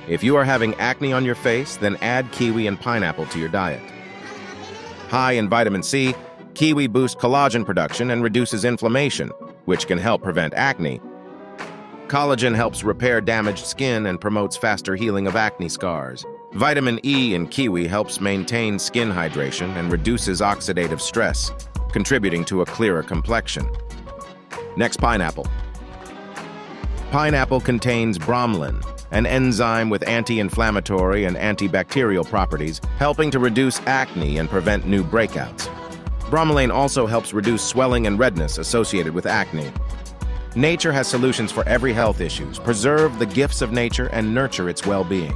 If you are having acne on your face, then add kiwi and pineapple to your diet. High in vitamin C, kiwi boosts collagen production and reduces inflammation, which can help prevent acne. Collagen helps repair damaged skin and promotes faster healing of acne scars. Vitamin E in kiwi helps maintain skin hydration and reduces oxidative stress, contributing to a clearer complexion. Next, pineapple. Pineapple contains bromelain, an enzyme with anti-inflammatory and antibacterial properties, helping to reduce acne and prevent new breakouts. Bromelain also helps reduce swelling and redness associated with acne. Nature has solutions for every health issue. Preserve the gifts of nature and nurture its well-being.